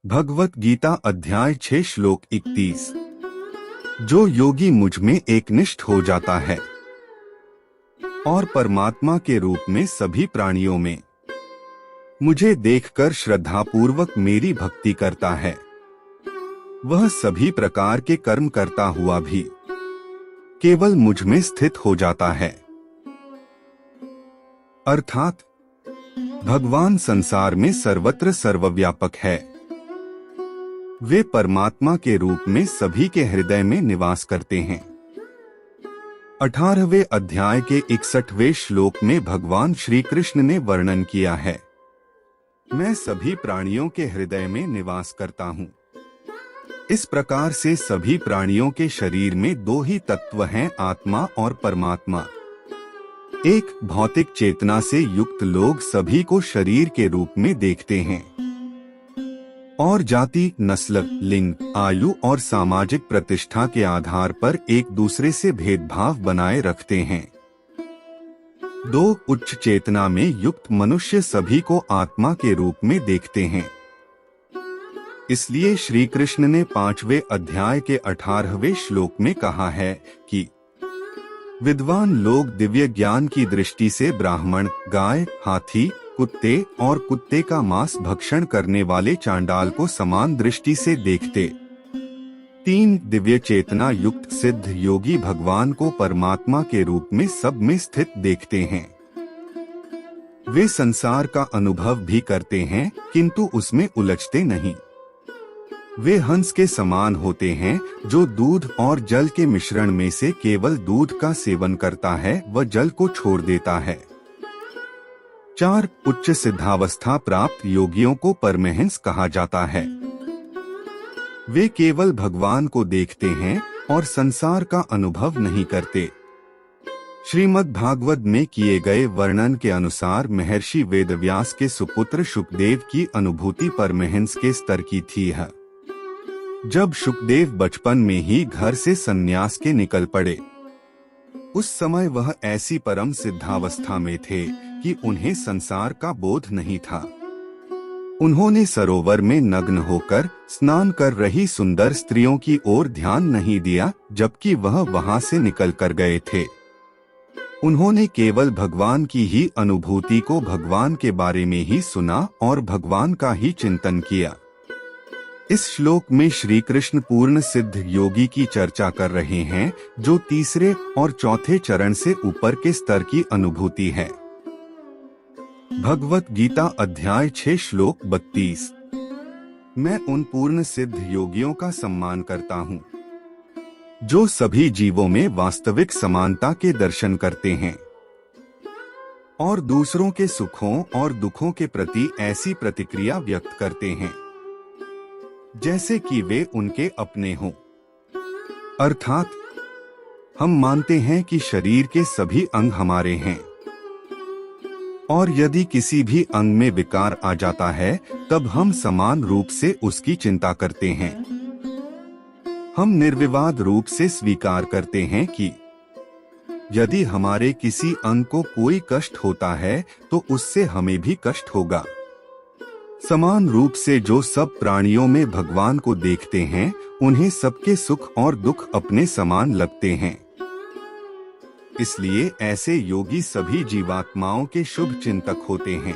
भगवत गीता अध्याय 6 श्लोक 31। जो योगी मुझ में एकनिष्ठ हो जाता है और परमात्मा के रूप में सभी प्राणियों में मुझे देखकर श्रद्धापूर्वक मेरी भक्ति करता है, वह सभी प्रकार के कर्म करता हुआ भी केवल मुझ में स्थित हो जाता है। अर्थात भगवान संसार में सर्वत्र सर्वव्यापक है। वे परमात्मा के रूप में सभी के हृदय में निवास करते हैं। 18वें अध्याय के 61वें श्लोक में भगवान श्री कृष्ण ने वर्णन किया है, मैं सभी प्राणियों के हृदय में निवास करता हूँ। इस प्रकार से सभी प्राणियों के शरीर में दो ही तत्व हैं, आत्मा और परमात्मा। एक भौतिक चेतना से युक्त लोग सभी को शरीर के रूप में देखते हैं और जाति, नस्ल, लिंग, आयु और सामाजिक प्रतिष्ठा के आधार पर एक दूसरे से भेदभाव बनाए रखते हैं। दो उच्च चेतना में युक्त मनुष्य सभी को आत्मा के रूप में देखते हैं। इसलिए श्री कृष्ण ने 5वें अध्याय के 18वें श्लोक में कहा है कि विद्वान लोग दिव्य ज्ञान की दृष्टि से ब्राह्मण, गाय, हाथी, कुत्ते और कुत्ते का मांस भक्षण करने वाले चांडाल को समान दृष्टि से देखते। 3 दिव्य चेतना युक्त सिद्ध योगी भगवान को परमात्मा के रूप में सब में स्थित देखते हैं। वे संसार का अनुभव भी करते हैं किंतु उसमें उलझते नहीं। वे हंस के समान होते हैं जो दूध और जल के मिश्रण में से केवल दूध का सेवन करता है व जल को छोड़ देता है। 4 उच्च सिद्धावस्था प्राप्त योगियों को परमहंस कहा जाता है। वे केवल भगवान को देखते हैं और संसार का अनुभव नहीं करते। श्रीमद् भागवत में किए गए वर्णन के अनुसार महर्षि वेदव्यास के सुपुत्र शुकदेव की अनुभूति परमहंस के स्तर की थी। जब शुकदेव बचपन में ही घर से संन्यास के निकल पड़े, उस समय वह ऐसी परम सिद्धावस्था में थे कि उन्हें संसार का बोध नहीं था। उन्होंने सरोवर में नग्न होकर स्नान कर रही सुंदर स्त्रियों की ओर ध्यान नहीं दिया, जबकि वह वहां से निकल कर गए थे। उन्होंने केवल भगवान की ही अनुभूति को, भगवान के बारे में ही सुना और भगवान का ही चिंतन किया। इस श्लोक में श्री कृष्ण पूर्ण सिद्ध योगी की चर्चा कर रहे हैं, जो तीसरे और चौथे चरण से ऊपर के स्तर की अनुभूति है। भगवत गीता अध्याय 6 श्लोक 32। मैं उन पूर्ण सिद्ध योगियों का सम्मान करता हूँ जो सभी जीवों में वास्तविक समानता के दर्शन करते हैं और दूसरों के सुखों और दुखों के प्रति ऐसी प्रतिक्रिया व्यक्त करते हैं जैसे कि वे उनके अपने हों। अर्थात हम मानते हैं कि शरीर के सभी अंग हमारे हैं और यदि किसी भी अंग में विकार आ जाता है तब हम समान रूप से उसकी चिंता करते हैं। हम निर्विवाद रूप से स्वीकार करते हैं कि यदि हमारे किसी अंग को कोई कष्ट होता है तो उससे हमें भी कष्ट होगा। समान रूप से जो सब प्राणियों में भगवान को देखते हैं, उन्हें सबके सुख और दुख अपने समान लगते हैं। इसलिए ऐसे योगी सभी जीवात्माओं के शुभ चिंतक होते हैं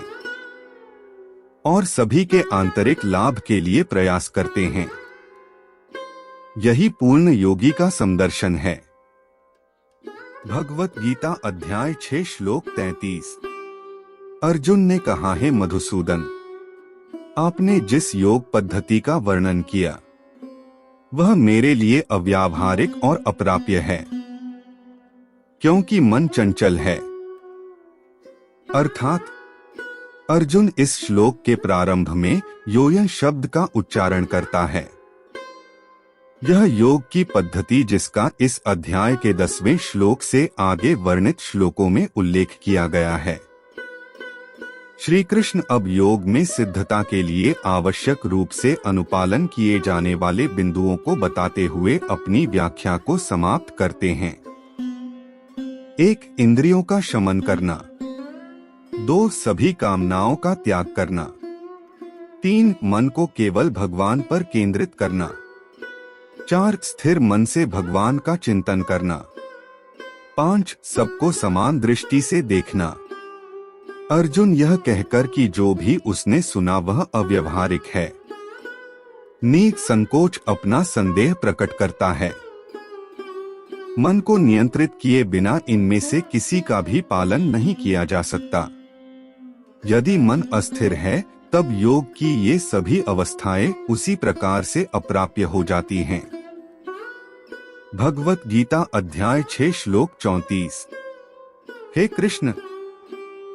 और सभी के आंतरिक लाभ के लिए प्रयास करते हैं। यही पूर्ण योगी का समदर्शन है। भगवत गीता अध्याय 6 श्लोक 33। अर्जुन ने कहा, है मधुसूदन, आपने जिस योग पद्धति का वर्णन किया वह मेरे लिए अव्यावहारिक और अप्राप्य है, क्योंकि मन चंचल है। अर्थात अर्जुन इस श्लोक के प्रारंभ में योयन शब्द का उच्चारण करता है। यह योग की पद्धति जिसका इस अध्याय के 10वें श्लोक से आगे वर्णित श्लोकों में उल्लेख किया गया है। श्री कृष्ण अब योग में सिद्धता के लिए आवश्यक रूप से अनुपालन किए जाने वाले बिंदुओं को बताते हुए अपनी व्याख्या को समाप्त करते हैं। 1 इंद्रियों का शमन करना, 2 सभी कामनाओं का त्याग करना, 3. मन को केवल भगवान पर केंद्रित करना। 4. स्थिर मन से भगवान का चिंतन करना। 5. सबको समान दृष्टि से देखना। अर्जुन यह कहकर कि जो भी उसने सुना वह अव्यवहारिक है, नीच संकोच अपना संदेह प्रकट करता है। मन को नियंत्रित किए बिना इनमें से किसी का भी पालन नहीं किया जा सकता। यदि मन अस्थिर है तब योग की ये सभी अवस्थाएं उसी प्रकार से अप्राप्य हो जाती हैं। भगवत गीता अध्याय 6 श्लोक 34। हे कृष्ण,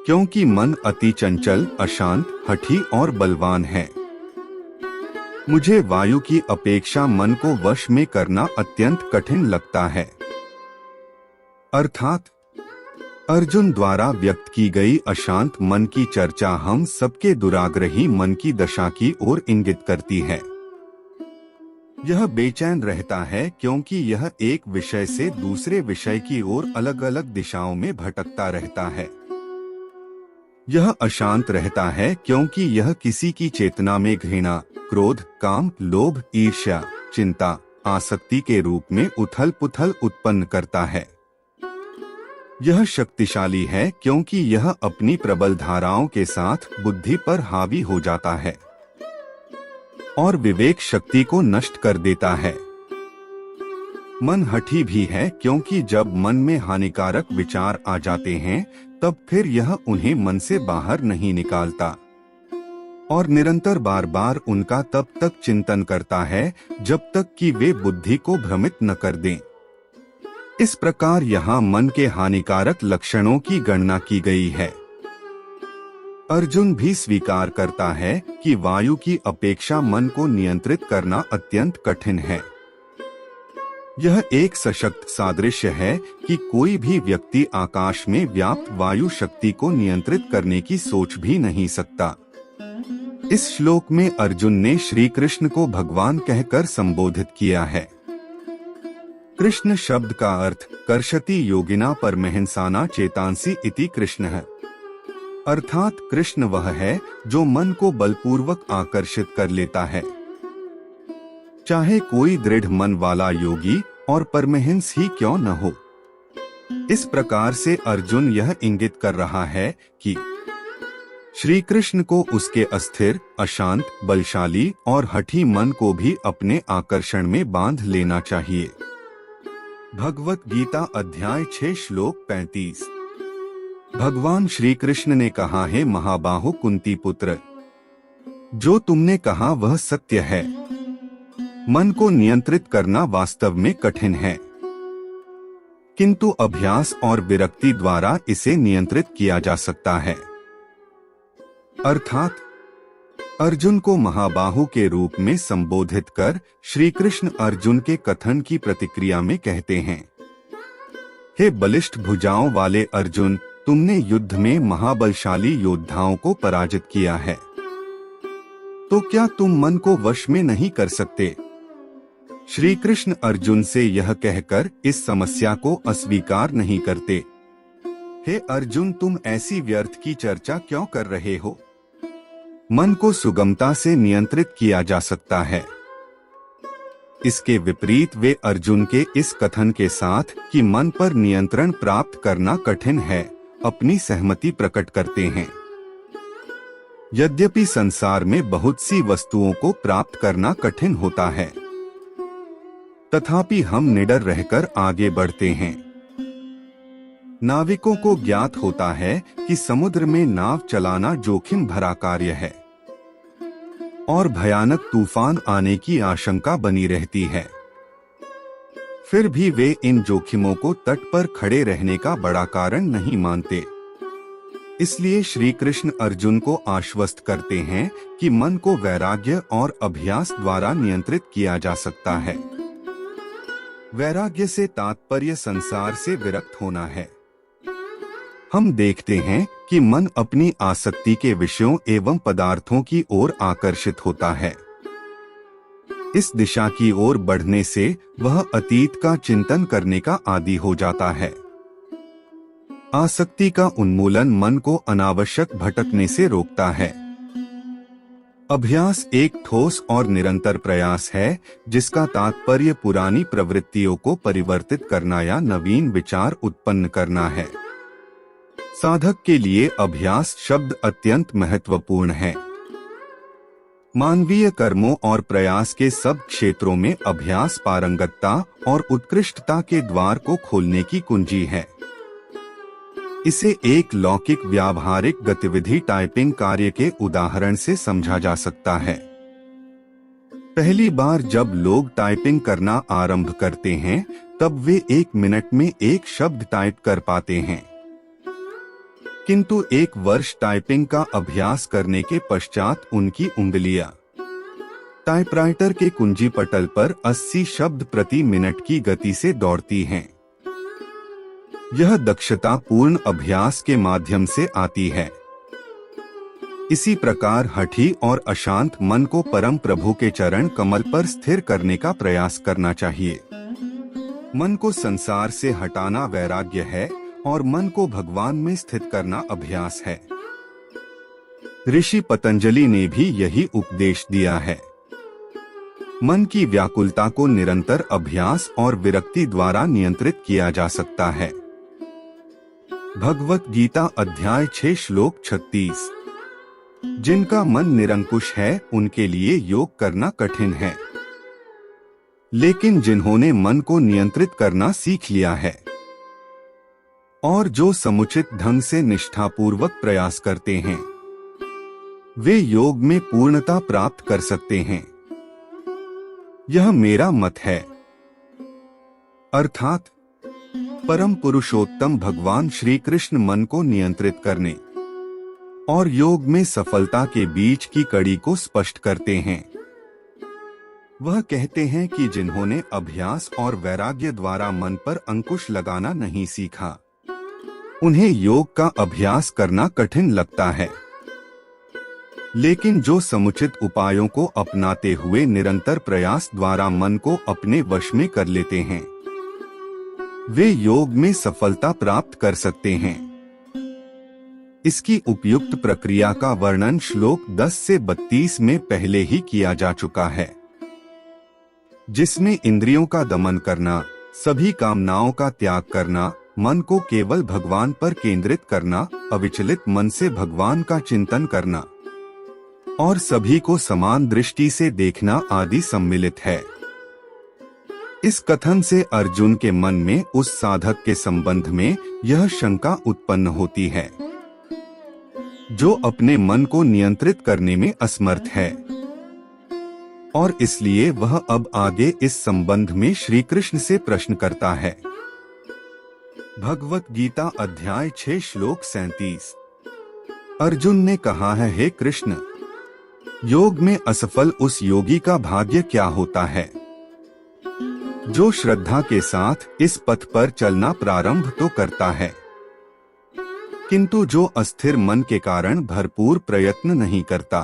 क्योंकि मन अति चंचल, अशांत, हठी और बलवान है, मुझे वायु की अपेक्षा मन को वश में करना अत्यंत कठिन लगता है। अर्थात अर्जुन द्वारा व्यक्त की गई अशांत मन की चर्चा हम सबके दुराग्रही मन की दशा की ओर इंगित करती है। यह बेचैन रहता है क्योंकि यह एक विषय से दूसरे विषय की ओर अलग अलग दिशाओं में भटकता रहता है। यह अशांत रहता है क्योंकि यह किसी की चेतना में घृणा, क्रोध, काम, लोभ, ईर्ष्या, चिंता, आसक्ति के रूप में उथल पुथल उत्पन्न करता है। यह शक्तिशाली है क्योंकि यह अपनी प्रबल धाराओं के साथ बुद्धि पर हावी हो जाता है और विवेक शक्ति को नष्ट कर देता है। मन हठी भी है क्योंकि जब मन में हानिकारक विचार आ जाते हैं तब फिर यह उन्हें मन से बाहर नहीं निकालता और निरंतर बार बार उनका तब तक चिंतन करता है जब तक कि वे बुद्धि को भ्रमित न कर दें। इस प्रकार यहाँ मन के हानिकारक लक्षणों की गणना की गई है। अर्जुन भी स्वीकार करता है कि वायु की अपेक्षा मन को नियंत्रित करना अत्यंत कठिन है। यह एक सशक्त सादृश्य है कि कोई भी व्यक्ति आकाश में व्याप्त वायु शक्ति को नियंत्रित करने की सोच भी नहीं सकता। इस श्लोक में अर्जुन ने श्री कृष्ण को भगवान कहकर संबोधित किया है। कृष्ण शब्द का अर्थ कर्षति योगिना परमहंसाना चेतांसी इति कृष्ण है, अर्थात कृष्ण वह है जो मन को बलपूर्वक आकर्षित कर लेता है। चाहे कोई दृढ़ मन वाला योगी और परमहंस ही क्यों न हो। इस प्रकार से अर्जुन यह इंगित कर रहा है कि श्री कृष्ण को उसके अस्थिर, अशांत, बलशाली और हठी मन को भी अपने आकर्षण में बांध लेना चाहिए। भगवत गीता अध्याय 6 श्लोक 35। भगवान श्री कृष्ण ने कहा है, महाबाहु कुंती पुत्र, जो तुमने कहा वह सत्य है। मन को नियंत्रित करना वास्तव में कठिन है, किंतु अभ्यास और विरक्ति द्वारा इसे नियंत्रित किया जा सकता है। अर्थात अर्जुन को महाबाहु के रूप में संबोधित कर श्री कृष्ण अर्जुन के कथन की प्रतिक्रिया में कहते हैं, हे बलिष्ठ भुजाओं वाले अर्जुन, तुमने युद्ध में महाबलशाली योद्धाओं को पराजित किया है, तो क्या तुम मन को वश में नहीं कर सकते? श्री कृष्ण अर्जुन से यह कहकर इस समस्या को अस्वीकार नहीं करते। हे अर्जुन, तुम ऐसी व्यर्थ की चर्चा क्यों कर रहे हो? मन को सुगमता से नियंत्रित किया जा सकता है। इसके विपरीत वे अर्जुन के इस कथन के साथ कि मन पर नियंत्रण प्राप्त करना कठिन है, अपनी सहमति प्रकट करते हैं। यद्यपि संसार में बहुत सी वस्तुओं को प्राप्त करना कठिन होता है, तथापि हम निडर रहकर आगे बढ़ते हैं। नाविकों को ज्ञात होता है कि समुद्र में नाव चलाना जोखिम भरा कार्य है और भयानक तूफान आने की आशंका बनी रहती है। फिर भी वे इन जोखिमों को तट पर खड़े रहने का बड़ा कारण नहीं मानते। इसलिए श्री कृष्ण अर्जुन को आश्वस्त करते हैं कि मन को वैराग्य और अभ्यास द्वारा नियंत्रित किया जा सकता है। वैराग्य से तात्पर्य संसार से विरक्त होना है। हम देखते हैं कि मन अपनी आसक्ति के विषयों एवं पदार्थों की ओर आकर्षित होता है। इस दिशा की ओर बढ़ने से वह अतीत का चिंतन करने का आदी हो जाता है। आसक्ति का उन्मूलन मन को अनावश्यक भटकने से रोकता है। अभ्यास एक ठोस और निरंतर प्रयास है जिसका तात्पर्य पुरानी प्रवृत्तियों को परिवर्तित करना या नवीन विचार उत्पन्न करना है। साधक के लिए अभ्यास शब्द अत्यंत महत्वपूर्ण है। मानवीय कर्मों और प्रयास के सब क्षेत्रों में अभ्यास पारंगतता और उत्कृष्टता के द्वार को खोलने की कुंजी है। इसे एक लौकिक व्यावहारिक गतिविधि टाइपिंग कार्य के उदाहरण से समझा जा सकता है। पहली बार जब लोग टाइपिंग करना आरंभ करते हैं तब वे 1 मिनट में एक शब्द टाइप कर पाते हैं, किंतु 1 वर्ष टाइपिंग का अभ्यास करने के पश्चात उनकी उंगलियां टाइपराइटर के कुंजी पटल पर 80 शब्द प्रति मिनट की गति से दौड़ती हैं। यह दक्षता पूर्ण अभ्यास के माध्यम से आती है। इसी प्रकार हठी और अशांत मन को परम प्रभु के चरण कमल पर स्थिर करने का प्रयास करना चाहिए। मन को संसार से हटाना वैराग्य है और मन को भगवान में स्थित करना अभ्यास है। ऋषि पतंजलि ने भी यही उपदेश दिया है। मन की व्याकुलता को निरंतर अभ्यास और विरक्ति द्वारा नियंत्रित किया जा सकता है। भगवत गीता अध्याय 6 श्लोक 36। जिनका मन निरंकुश है उनके लिए योग करना कठिन है, लेकिन जिन्होंने मन को नियंत्रित करना सीख लिया है और जो समुचित ढंग से निष्ठापूर्वक प्रयास करते हैं वे योग में पूर्णता प्राप्त कर सकते हैं। यह मेरा मत है। अर्थात परम पुरुषोत्तम भगवान श्री कृष्ण मन को नियंत्रित करने और योग में सफलता के बीच की कड़ी को स्पष्ट करते हैं। वह कहते हैं कि जिन्होंने अभ्यास और वैराग्य द्वारा मन पर अंकुश लगाना नहीं सीखा उन्हें योग का अभ्यास करना कठिन लगता है, लेकिन जो समुचित उपायों को अपनाते हुए निरंतर प्रयास द्वारा मन को अपने वश में कर लेते हैं वे योग में सफलता प्राप्त कर सकते हैं। इसकी उपयुक्त प्रक्रिया का वर्णन श्लोक 10 से 32 में पहले ही किया जा चुका है, जिसमें इंद्रियों का दमन करना, सभी कामनाओं का त्याग करना, मन को केवल भगवान पर केंद्रित करना, अविचलित मन से भगवान का चिंतन करना और सभी को समान दृष्टि से देखना आदि सम्मिलित है। इस कथन से अर्जुन के मन में उस साधक के संबंध में यह शंका उत्पन्न होती है जो अपने मन को नियंत्रित करने में असमर्थ है, और इसलिए वह अब आगे इस संबंध में श्री कृष्ण से प्रश्न करता है। भगवत गीता अध्याय 6 श्लोक 37। अर्जुन ने कहा है, हे कृष्ण, योग में असफल उस योगी का भाग्य क्या होता है जो श्रद्धा के साथ इस पथ पर चलना प्रारंभ तो करता है, किंतु जो अस्थिर मन के कारण भरपूर प्रयत्न नहीं करता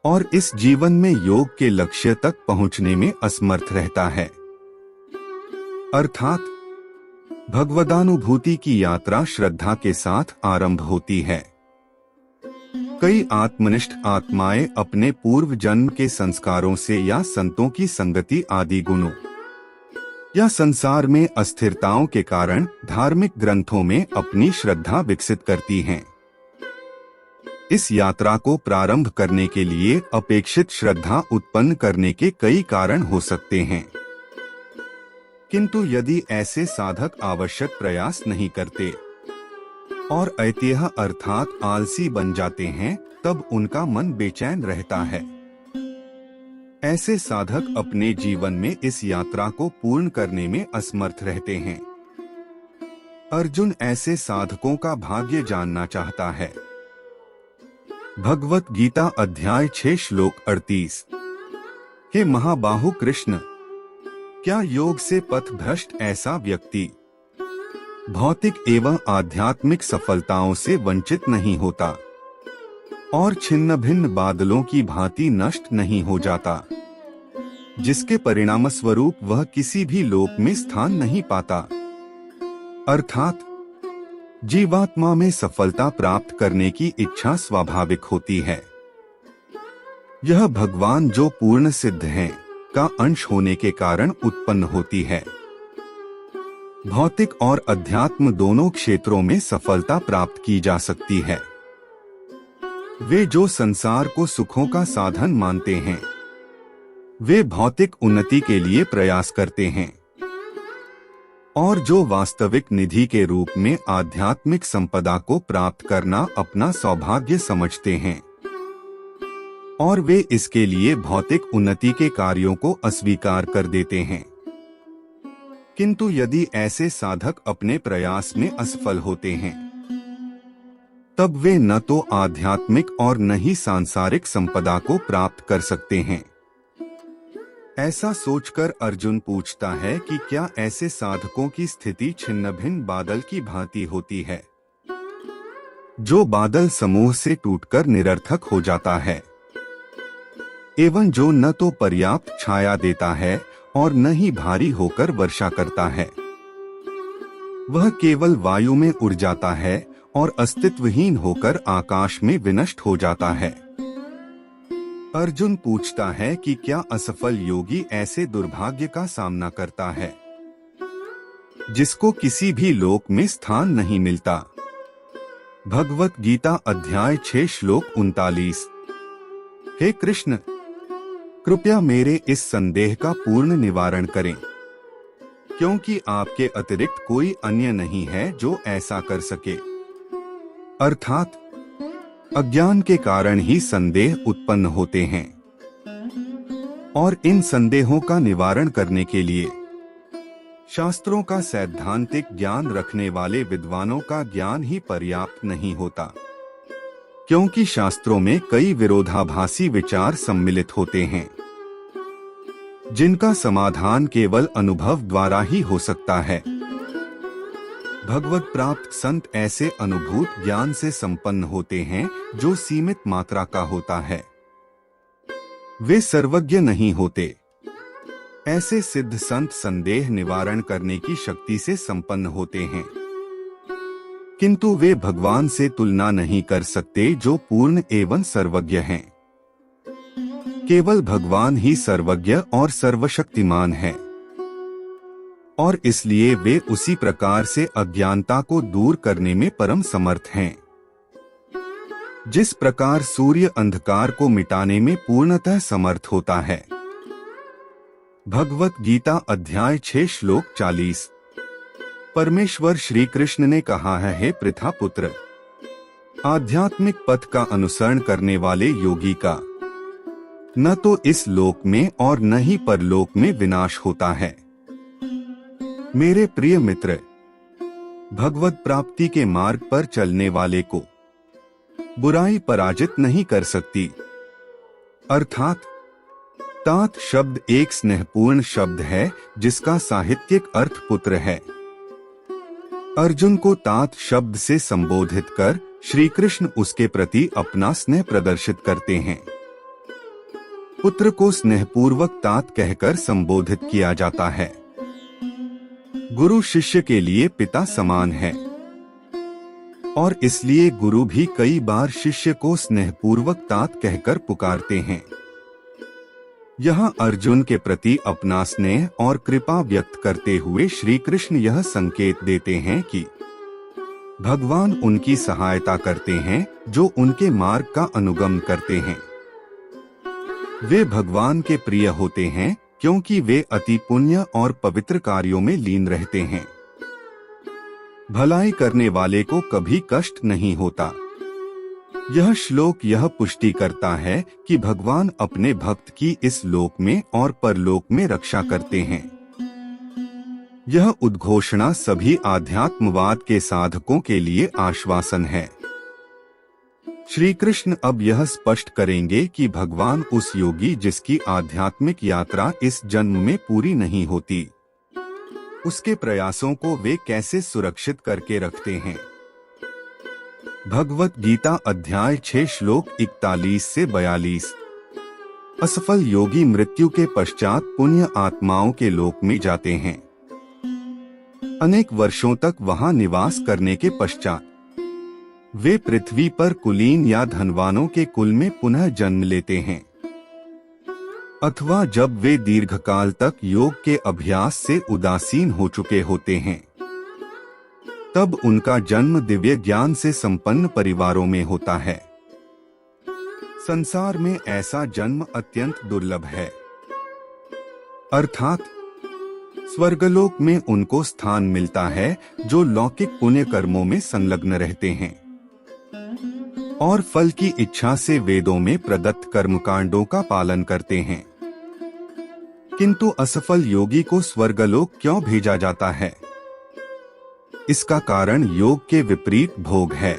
और इस जीवन में योग के लक्ष्य तक पहुंचने में असमर्थ रहता है। अर्थात भगवदानुभूति की यात्रा श्रद्धा के साथ आरंभ होती है। कई आत्मनिष्ठ आत्माएं अपने पूर्व जन्म के संस्कारों से या संतों की संगति आदि गुणों या संसार में अस्थिरताओं के कारण धार्मिक ग्रंथों में अपनी श्रद्धा विकसित करती हैं। इस यात्रा को प्रारंभ करने के लिए अपेक्षित श्रद्धा उत्पन्न करने के कई कारण हो सकते हैं, किंतु यदि ऐसे साधक आवश्यक प्रयास नहीं करते और अत्यह अर्थात आलसी बन जाते हैं तब उनका मन बेचैन रहता है। ऐसे साधक अपने जीवन में इस यात्रा को पूर्ण करने में असमर्थ रहते हैं। अर्जुन ऐसे साधकों का भाग्य जानना चाहता है। भगवत गीता अध्याय 6 श्लोक 38। हे महाबाहु कृष्ण, क्या योग से पथ भ्रष्ट ऐसा व्यक्ति भौतिक एवं आध्यात्मिक सफलताओं से वंचित नहीं होता और छिन्न भिन्न बादलों की भांति नष्ट नहीं हो जाता, जिसके परिणाम स्वरूप वह किसी भी लोक में स्थान नहीं पाता। अर्थात जीवात्मा में सफलता प्राप्त करने की इच्छा स्वाभाविक होती है, यह भगवान जो पूर्ण सिद्ध हैं का अंश होने के कारण उत्पन्न होती है। भौतिक और अध्यात्म दोनों क्षेत्रों में सफलता प्राप्त की जा सकती है। वे जो संसार को सुखों का साधन मानते हैं, वे भौतिक उन्नति के लिए प्रयास करते हैं, और जो वास्तविक निधि के रूप में आध्यात्मिक संपदा को प्राप्त करना अपना सौभाग्य समझते हैं, और वे इसके लिए भौतिक उन्नति के कार्यों को अस्वीकार कर देते हैं। किंतु यदि ऐसे साधक अपने प्रयास में असफल होते हैं, तब वे न तो आध्यात्मिक और न ही सांसारिक संपदा को प्राप्त कर सकते हैं। ऐसा सोचकर अर्जुन पूछता है कि क्या ऐसे साधकों की स्थिति छिन्न भिन्न बादल की भांति होती है, जो बादल समूह से टूटकर निरर्थक हो जाता है, एवं जो न तो पर्याप्त छाया देता है और न ही भारी होकर वर्षा करता है। वह केवल वायु में उड़ जाता है और अस्तित्वहीन होकर आकाश में विनष्ट हो जाता है। अर्जुन पूछता है कि क्या असफल योगी ऐसे दुर्भाग्य का सामना करता है, जिसको किसी भी लोक में स्थान नहीं मिलता। भगवत गीता अध्याय 6 श्लोक 39। हे कृष्ण, कृपया मेरे इस संदेह का पूर्ण निवारण करें, क्योंकि आपके अतिरिक्त कोई अन्य नहीं है जो ऐसा कर सके। अर्थात अज्ञान के कारण ही संदेह उत्पन्न होते हैं, और इन संदेहों का निवारण करने के लिए शास्त्रों का सैद्धांतिक ज्ञान रखने वाले विद्वानों का ज्ञान ही पर्याप्त नहीं होता, क्योंकि शास्त्रों में कई विरोधाभासी विचार सम्मिलित होते हैं, जिनका समाधान केवल अनुभव द्वारा ही हो सकता है। भगवत प्राप्त संत ऐसे अनुभूत ज्ञान से संपन्न होते हैं जो सीमित मात्रा का होता है। वे सर्वज्ञ नहीं होते। ऐसे सिद्ध संत संदेह निवारण करने की शक्ति से संपन्न होते हैं, किंतु वे भगवान से तुलना नहीं कर सकते जो पूर्ण एवं सर्वज्ञ हैं। केवल भगवान ही सर्वज्ञ और सर्वशक्तिमान है, और इसलिए वे उसी प्रकार से अज्ञानता को दूर करने में परम समर्थ हैं, जिस प्रकार सूर्य अंधकार को मिटाने में पूर्णतः समर्थ होता है। भगवत गीता अध्याय 6 श्लोक 40। परमेश्वर श्री कृष्ण ने कहा है, हे पृथा पुत्र, आध्यात्मिक पथ का अनुसरण करने वाले योगी का न तो इस लोक में और न ही परलोक में विनाश होता है। मेरे प्रिय मित्र, भगवत प्राप्ति के मार्ग पर चलने वाले को बुराई पराजित नहीं कर सकती। अर्थात तात शब्द एक स्नेहपूर्ण शब्द है जिसका साहित्यिक अर्थ पुत्र है। अर्जुन को तात शब्द से संबोधित कर श्री कृष्ण उसके प्रति अपना स्नेह प्रदर्शित करते हैं। पुत्र को स्नेहपूर्वक तात कहकर संबोधित किया जाता है। गुरु शिष्य के लिए पिता समान है, और इसलिए गुरु भी कई बार शिष्य को स्नेहपूर्वक तात कहकर पुकारते हैं। यहाँ अर्जुन के प्रति अपना स्नेह और कृपा व्यक्त करते हुए श्री कृष्ण यह संकेत देते हैं कि भगवान उनकी सहायता करते हैं जो उनके मार्ग का अनुगमन करते हैं। वे भगवान के प्रिय होते हैं क्योंकि वे अति पुण्य और पवित्र कार्यों में लीन रहते हैं। भलाई करने वाले को कभी कष्ट नहीं होता। यह श्लोक यह पुष्टि करता है कि भगवान अपने भक्त की इस लोक में और परलोक में रक्षा करते हैं। यह उद्घोषणा सभी आध्यात्मवाद के साधकों के लिए आश्वासन है। श्री कृष्ण अब यह स्पष्ट करेंगे कि भगवान उस योगी जिसकी आध्यात्मिक यात्रा इस जन्म में पूरी नहीं होती, उसके प्रयासों को वे कैसे सुरक्षित करके रखते हैं। भगवत गीता अध्याय 6 श्लोक 41 से 42। असफल योगी मृत्यु के पश्चात पुण्य आत्माओं के लोक में जाते हैं। अनेक वर्षों तक वहां निवास करने के पश्चात वे पृथ्वी पर कुलीन या धनवानों के कुल में पुनः जन्म लेते हैं। अथवा जब वे दीर्घकाल तक योग के अभ्यास से उदासीन हो चुके होते हैं, तब उनका जन्म दिव्य ज्ञान से संपन्न परिवारों में होता है। संसार में ऐसा जन्म अत्यंत दुर्लभ है, अर्थात स्वर्गलोक में उनको स्थान मिलता है जो लौकिक पुण्य कर्मों में संलग्न रहते हैं और फल की इच्छा से वेदों में प्रदत्त कर्मकांडों का पालन करते हैं। किंतु असफल योगी को स्वर्गलोक क्यों भेजा जाता है? इसका कारण योग के विपरीत भोग है।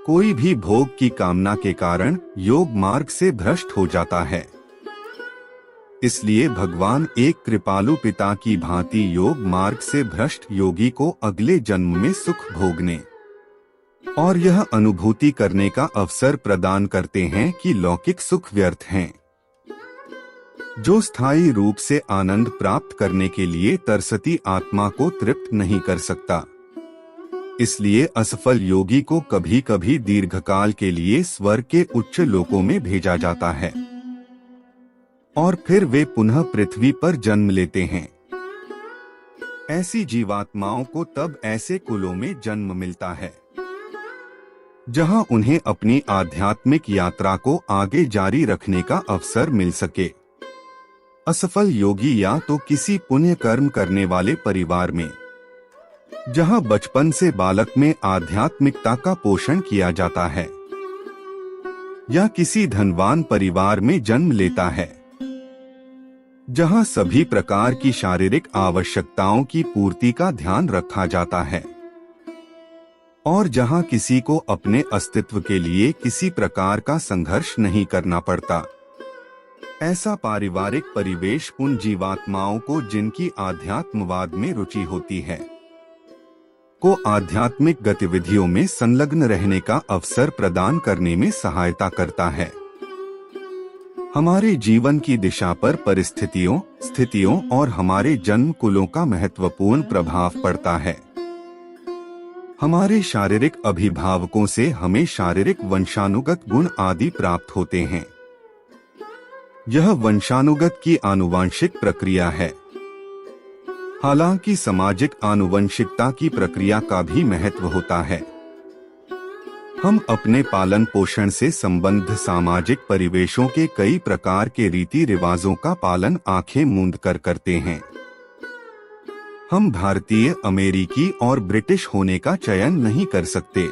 कोई भी भोग की कामना के कारण योग मार्ग से भ्रष्ट हो जाता है। इसलिए भगवान एक कृपालु पिता की भांति योग मार्ग से भ्रष्ट योगी को अगले जन्म में सुख भोगने और यह अनुभूति करने का अवसर प्रदान करते हैं कि लौकिक सुख व्यर्थ हैं, जो स्थायी रूप से आनंद प्राप्त करने के लिए तरसती आत्मा को तृप्त नहीं कर सकता। इसलिए असफल योगी को कभी कभी दीर्घकाल के लिए स्वर्ग के उच्च लोकों में भेजा जाता है और फिर वे पुनः पृथ्वी पर जन्म लेते हैं। ऐसी जीवात्माओं को तब ऐसे कुलों में जन्म मिलता है जहां उन्हें अपनी आध्यात्मिक यात्रा को आगे जारी रखने का अवसर मिल सके। असफल योगी या तो किसी पुण्य कर्म करने वाले परिवार में, जहां बचपन से बालक में आध्यात्मिकता का पोषण किया जाता है, या किसी धनवान परिवार में जन्म लेता है, जहां सभी प्रकार की शारीरिक आवश्यकताओं की पूर्ति का ध्यान रखा जाता है और जहां किसी को अपने अस्तित्व के लिए किसी प्रकार का संघर्ष नहीं करना पड़ता। ऐसा पारिवारिक परिवेश उन जीवात्माओं को जिनकी आध्यात्मवाद में रुचि होती है, को आध्यात्मिक गतिविधियों में संलग्न रहने का अवसर प्रदान करने में सहायता करता है। हमारे जीवन की दिशा पर परिस्थितियों, स्थितियों और हमारे जन्म कुलों का महत्वपूर्ण प्रभाव पड़ता है। हमारे शारीरिक अभिभावकों से हमें शारीरिक वंशानुगत गुण आदि प्राप्त होते हैं। यह वंशानुगत की आनुवांशिक प्रक्रिया है। हालांकि सामाजिक आनुवंशिकता की प्रक्रिया का भी महत्व होता है। हम अपने पालन पोषण से संबद्ध सामाजिक परिवेशों के कई प्रकार के रीति रिवाजों का पालन आंखें मूंद कर करते हैं। हम भारतीय, अमेरिकी और ब्रिटिश होने का चयन नहीं कर सकते।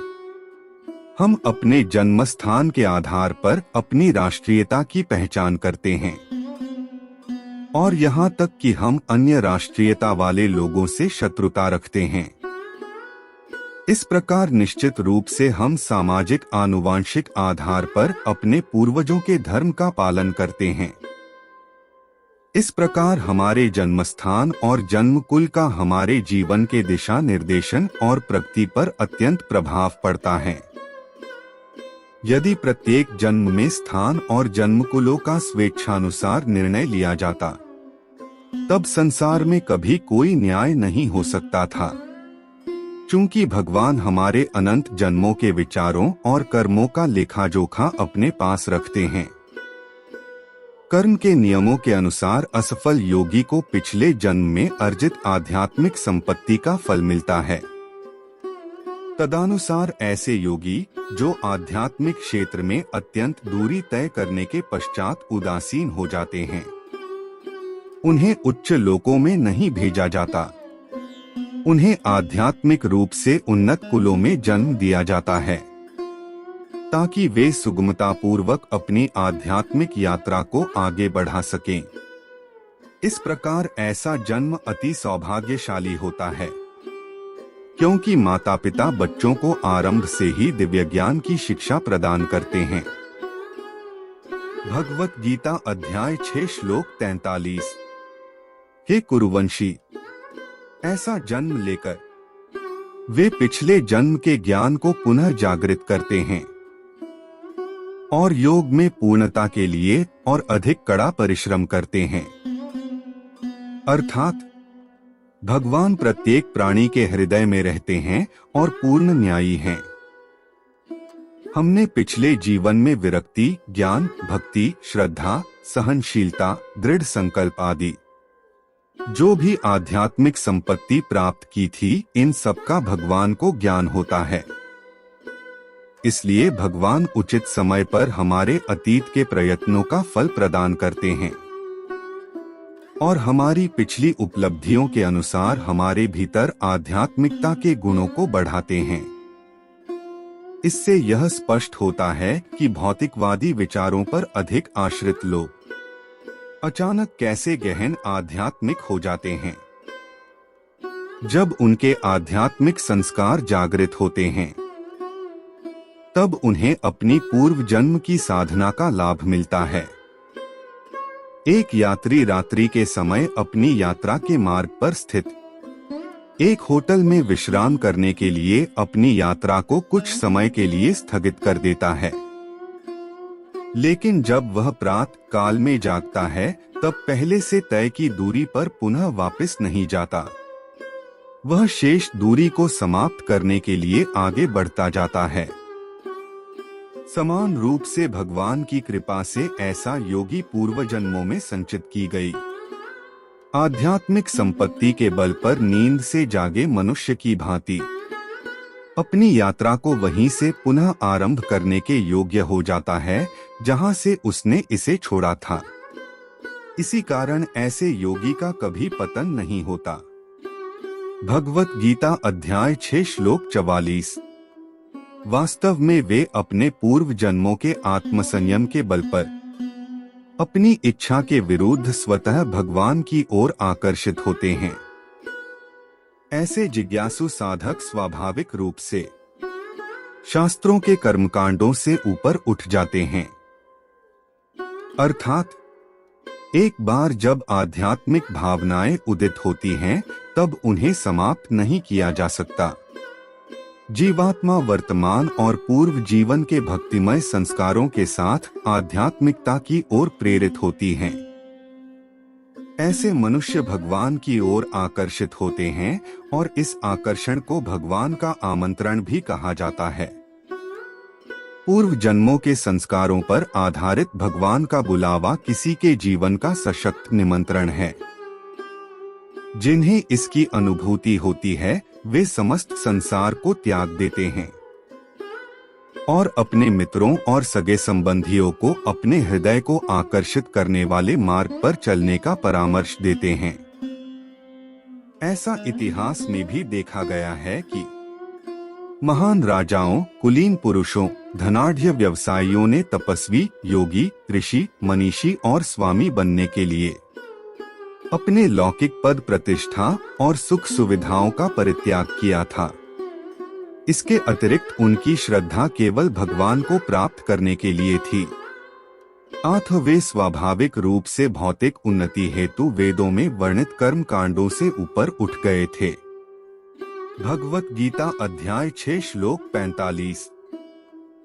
हम अपने जन्म स्थान के आधार पर अपनी राष्ट्रीयता की पहचान करते हैं और यहाँ तक कि हम अन्य राष्ट्रीयता वाले लोगों से शत्रुता रखते हैं। इस प्रकार निश्चित रूप से हम सामाजिक आनुवांशिक आधार पर अपने पूर्वजों के धर्म का पालन करते हैं। इस प्रकार हमारे जन्मस्थान और जन्म कुल का हमारे जीवन के दिशा निर्देशन और प्रगति पर अत्यंत प्रभाव पड़ता है। यदि प्रत्येक जन्म में स्थान और जन्म कुलों का स्वेच्छानुसार निर्णय लिया जाता, तब संसार में कभी कोई न्याय नहीं हो सकता था। चूंकि भगवान हमारे अनंत जन्मों के विचारों और कर्मों का लेखा जोखा अपने पास रखते हैं। कर्म के नियमों के अनुसार असफल योगी को पिछले जन्म में अर्जित आध्यात्मिक संपत्ति का फल मिलता है। तदानुसार ऐसे योगी जो आध्यात्मिक क्षेत्र में अत्यंत दूरी तय करने के पश्चात उदासीन हो जाते हैं, उन्हें उच्च लोकों में नहीं भेजा जाता। उन्हें आध्यात्मिक रूप से उन्नत कुलों में जन्म दिया जाता है ताकि वे सुगमता पूर्वक अपनी आध्यात्मिक यात्रा को आगे बढ़ा सकें। इस प्रकार ऐसा जन्म अति सौभाग्यशाली होता है, क्योंकि माता पिता बच्चों को आरंभ से ही दिव्य ज्ञान की शिक्षा प्रदान करते हैं। भगवत गीता अध्याय 6 श्लोक 43। हे कुरुवंशी, ऐसा जन्म लेकर वे पिछले जन्म के ज्ञान को पुनः जागृत करते हैं और योग में पूर्णता के लिए और अधिक कड़ा परिश्रम करते हैं। अर्थात भगवान प्रत्येक प्राणी के हृदय में रहते हैं और पूर्ण न्यायी हैं। हमने पिछले जीवन में विरक्ति, ज्ञान, भक्ति, श्रद्धा, सहनशीलता, दृढ़ संकल्प आदि जो भी आध्यात्मिक संपत्ति प्राप्त की थी, इन सब का भगवान को ज्ञान होता है। इसलिए भगवान उचित समय पर हमारे अतीत के प्रयत्नों का फल प्रदान करते हैं और हमारी पिछली उपलब्धियों के अनुसार हमारे भीतर आध्यात्मिकता के गुणों को बढ़ाते हैं। इससे यह स्पष्ट होता है कि भौतिकवादी विचारों पर अधिक आश्रित लोग अचानक कैसे गहन आध्यात्मिक हो जाते हैं। जब उनके आध्यात्मिक संस्कार जागृत होते हैं, तब उन्हें अपनी पूर्व जन्म की साधना का लाभ मिलता है। एक यात्री रात्रि के समय अपनी यात्रा के मार्ग पर स्थित एक होटल में विश्राम करने के लिए अपनी यात्रा को कुछ समय के लिए स्थगित कर देता है, लेकिन जब वह प्रातः काल में जागता है तब पहले से तय की दूरी पर पुनः वापस नहीं जाता। वह शेष दूरी को समाप्त करने के लिए आगे बढ़ता जाता है। समान रूप से भगवान की कृपा से ऐसा योगी पूर्व जन्मों में संचित की गई आध्यात्मिक संपत्ति के बल पर नींद से जागे मनुष्य की भांति अपनी यात्रा को वहीं से पुनः आरंभ करने के योग्य हो जाता है जहां से उसने इसे छोड़ा था। इसी कारण ऐसे योगी का कभी पतन नहीं होता। भगवत गीता अध्याय 6 श्लोक 44। वास्तव में वे अपने पूर्व जन्मों के आत्मसंयम के बल पर अपनी इच्छा के विरुद्ध स्वतः भगवान की ओर आकर्षित होते हैं। ऐसे जिज्ञासु साधक स्वाभाविक रूप से शास्त्रों के कर्मकांडों से ऊपर उठ जाते हैं। अर्थात एक बार जब आध्यात्मिक भावनाएं उदित होती हैं, तब उन्हें समाप्त नहीं किया जा सकता। जीवात्मा वर्तमान और पूर्व जीवन के भक्तिमय संस्कारों के साथ आध्यात्मिकता की ओर प्रेरित होती हैं। ऐसे मनुष्य भगवान की ओर आकर्षित होते हैं और इस आकर्षण को भगवान का आमंत्रण भी कहा जाता है। पूर्व जन्मों के संस्कारों पर आधारित भगवान का बुलावा किसी के जीवन का सशक्त निमंत्रण है। जिन्हें इसकी अनुभूति होती है, वे समस्त संसार को त्याग देते हैं और अपने मित्रों और सगे संबंधियों को अपने हृदय को आकर्षित करने वाले मार्ग पर चलने का परामर्श देते हैं। ऐसा इतिहास में भी देखा गया है कि महान राजाओं, कुलीन पुरुषों, धनाढ्य व्यवसायियों ने तपस्वी, योगी, ऋषि, मनीषी और स्वामी बनने के लिए अपने लौकिक पद प्रतिष्ठा और सुख सुविधाओं का परित्याग किया था। इसके अतिरिक्त उनकी श्रद्धा केवल भगवान को प्राप्त करने के लिए थी। अतः वे स्वाभाविक रूप से भौतिक उन्नति हेतु वेदों में वर्णित कर्म कांडों से ऊपर उठ गए थे। भगवत गीता अध्याय 6 श्लोक 45।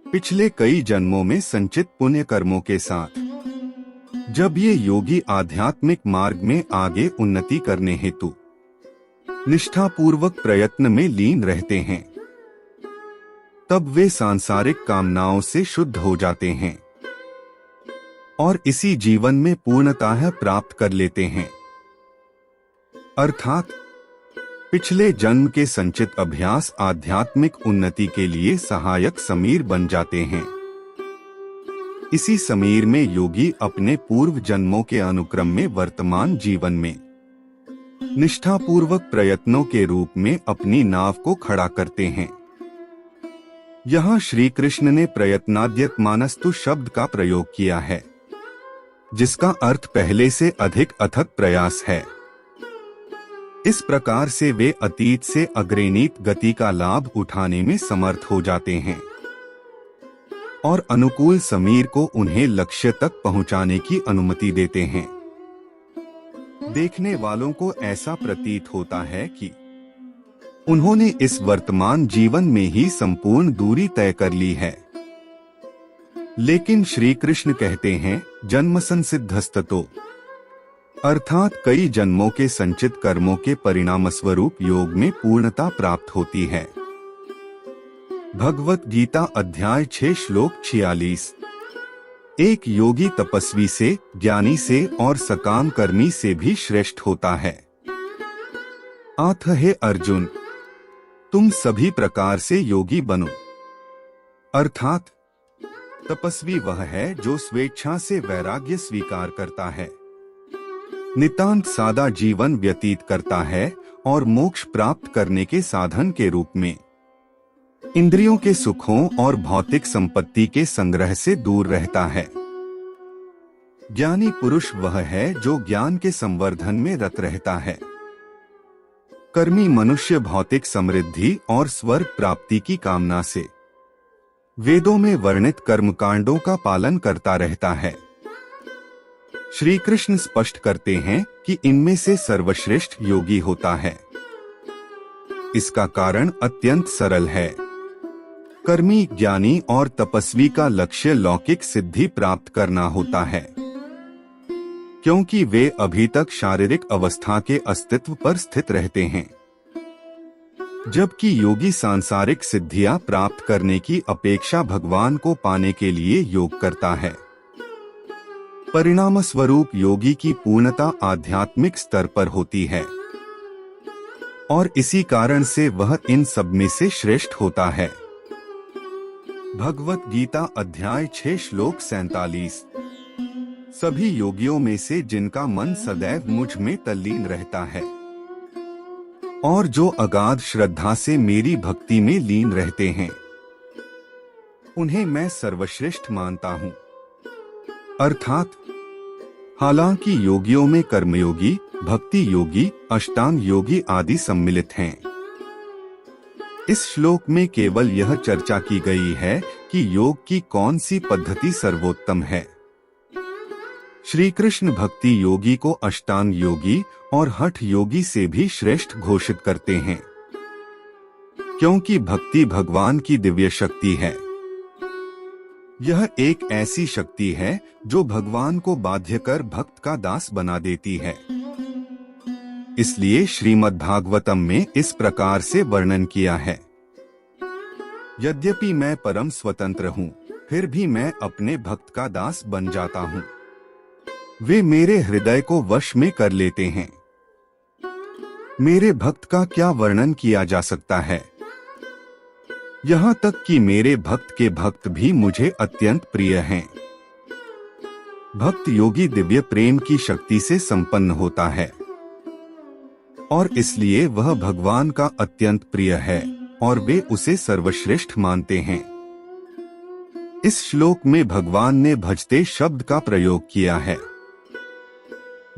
पिछले कई जन्मों में संचित पुण्य कर्मों के साथ जब ये योगी आध्यात्मिक मार्ग में आगे उन्नति करने हेतु निष्ठापूर्वक प्रयत्न में लीन रहते हैं, तब वे सांसारिक कामनाओं से शुद्ध हो जाते हैं और इसी जीवन में पूर्णतः प्राप्त कर लेते हैं। अर्थात पिछले जन्म के संचित अभ्यास आध्यात्मिक उन्नति के लिए सहायक समीर बन जाते हैं। इसी समीर में योगी अपने पूर्व जन्मों के अनुक्रम में वर्तमान जीवन में निष्ठापूर्वक प्रयत्नों के रूप में अपनी नाव को खड़ा करते हैं। यहाँ श्री कृष्ण ने प्रयत्नाद्यतमानस्तु शब्द का प्रयोग किया है, जिसका अर्थ पहले से अधिक अथक प्रयास है। इस प्रकार से वे अतीत से अग्रणी गति का लाभ उठाने में समर्थ हो जाते हैं और अनुकूल समीर को उन्हें लक्ष्य तक पहुंचाने की अनुमति देते हैं। देखने वालों को ऐसा प्रतीत होता है कि उन्होंने इस वर्तमान जीवन में ही संपूर्ण दूरी तय कर ली है। लेकिन श्री कृष्ण कहते हैं, जन्म संसिद्धस्ततो, अर्थात कई जन्मों के संचित कर्मों के परिणाम स्वरूप योग में पूर्णता प्राप्त होती है। भगवत गीता अध्याय 6 श्लोक 46। एक योगी तपस्वी से, ज्ञानी से और सकाम कर्मी से भी श्रेष्ठ होता है। अथ हे अर्जुन, तुम सभी प्रकार से योगी बनो। अर्थात तपस्वी वह है जो स्वेच्छा से वैराग्य स्वीकार करता है, नितांत सादा जीवन व्यतीत करता है और मोक्ष प्राप्त करने के साधन के रूप में इंद्रियों के सुखों और भौतिक संपत्ति के संग्रह से दूर रहता है। ज्ञानी पुरुष वह है जो ज्ञान के संवर्धन में रत रहता है। कर्मी मनुष्य भौतिक समृद्धि और स्वर्ग प्राप्ति की कामना से वेदों में वर्णित कर्मकांडों का पालन करता रहता है। श्री कृष्ण स्पष्ट करते हैं कि इनमें से सर्वश्रेष्ठ योगी होता है। इसका कारण अत्यंत सरल है। कर्मी, ज्ञानी और तपस्वी का लक्ष्य लौकिक सिद्धि प्राप्त करना होता है, क्योंकि वे अभी तक शारीरिक अवस्था के अस्तित्व पर स्थित रहते हैं, जबकि योगी सांसारिक सिद्धियां प्राप्त करने की अपेक्षा भगवान को पाने के लिए योग करता है। परिणाम स्वरूप योगी की पूर्णता आध्यात्मिक स्तर पर होती है और इसी कारण से वह इन सब में से श्रेष्ठ होता है। भगवत गीता अध्याय 6 श्लोक 47। सभी योगियों में से जिनका मन सदैव मुझ में तल्लीन रहता है और जो अगाध श्रद्धा से मेरी भक्ति में लीन रहते हैं, उन्हें मैं सर्वश्रेष्ठ मानता हूँ। अर्थात हालांकि योगियों में कर्मयोगी, भक्ति योगी, अष्टांग योगी आदि सम्मिलित हैं। इस श्लोक में केवल यह चर्चा की गई है कि योग की कौन सी पद्धति सर्वोत्तम है। श्री कृष्ण भक्ति योगी को अष्टांग योगी और हठ योगी से भी श्रेष्ठ घोषित करते हैं, क्योंकि भक्ति भगवान की दिव्य शक्ति है। यह एक ऐसी शक्ति है जो भगवान को बाध्य कर भक्त का दास बना देती है। इसलिए श्रीमद् भागवतम में इस प्रकार से वर्णन किया है। यद्यपि मैं परम स्वतंत्र हूँ, फिर भी मैं अपने भक्त का दास बन जाता हूँ। वे मेरे हृदय को वश में कर लेते हैं। मेरे भक्त का क्या वर्णन किया जा सकता है। यहाँ तक कि मेरे भक्त के भक्त भी मुझे अत्यंत प्रिय हैं। भक्त योगी दिव्य प्रेम की शक्ति से संपन्न होता है और इसलिए वह भगवान का अत्यंत प्रिय है और वे उसे सर्वश्रेष्ठ मानते हैं। इस श्लोक में भगवान ने भजते शब्द का प्रयोग किया है।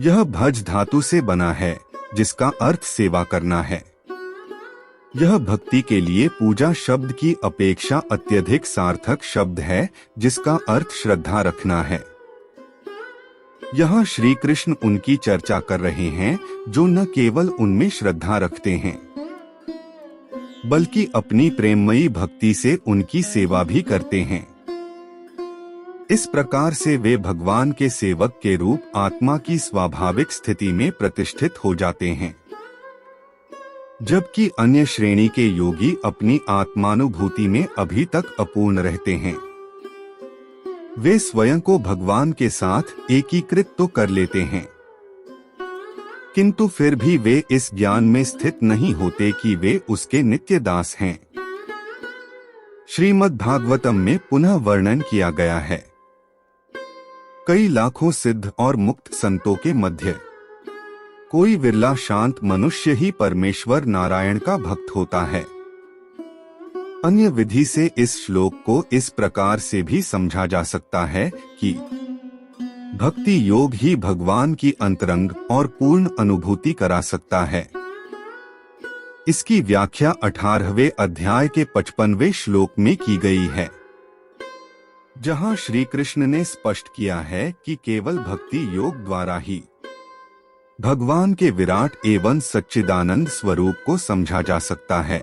यह भज धातु से बना है, जिसका अर्थ सेवा करना है। यह भक्ति के लिए पूजा शब्द की अपेक्षा अत्यधिक सार्थक शब्द है, जिसका अर्थ श्रद्धा रखना है। यहाँ श्री कृष्ण उनकी चर्चा कर रहे हैं जो न केवल उनमें श्रद्धा रखते हैं, बल्कि अपनी प्रेममयी भक्ति से उनकी सेवा भी करते हैं। इस प्रकार से वे भगवान के सेवक के रूप आत्मा की स्वाभाविक स्थिति में प्रतिष्ठित हो जाते हैं, जबकि अन्य श्रेणी के योगी अपनी आत्मानुभूति में अभी तक अपूर्ण रहते हैं। वे स्वयं को भगवान के साथ एकीकृत तो कर लेते हैं, किंतु फिर भी वे इस ज्ञान में स्थित नहीं होते कि वे उसके नित्य दास हैं। श्रीमद् भागवतम में पुनः वर्णन किया गया है। कई लाखों सिद्ध और मुक्त संतों के मध्य कोई विरला शांत मनुष्य ही परमेश्वर नारायण का भक्त होता है। अन्य विधि से इस श्लोक को इस प्रकार से भी समझा जा सकता है कि भक्ति योग ही भगवान की अंतरंग और पूर्ण अनुभूति करा सकता है। इसकी व्याख्या 18वें अध्याय के 55वें श्लोक में की गई है, जहां श्री कृष्ण ने स्पष्ट किया है कि केवल भक्ति योग द्वारा ही भगवान के विराट एवं सच्चिदानंद स्वरूप को समझा जा सकता है।